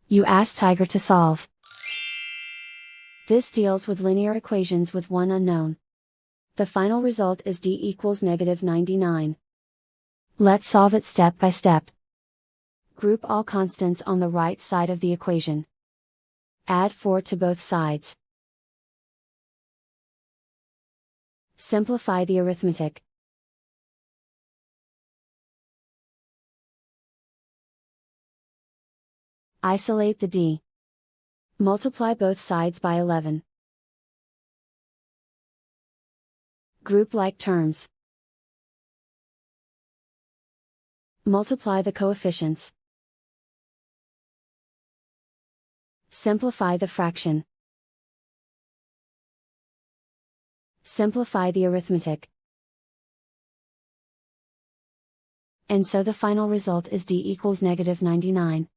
You ask Tiger to solve. This deals with linear equations with one unknown. The final result is d equals -99. Let's solve it step by step. Group all constants on the right side of the equation. Add 4 to both sides. Simplify the arithmetic. Isolate the d. Multiply both sides by 11. Group like terms. Multiply the coefficients. Simplify the fraction. Simplify the arithmetic. And so the final result is d equals -99.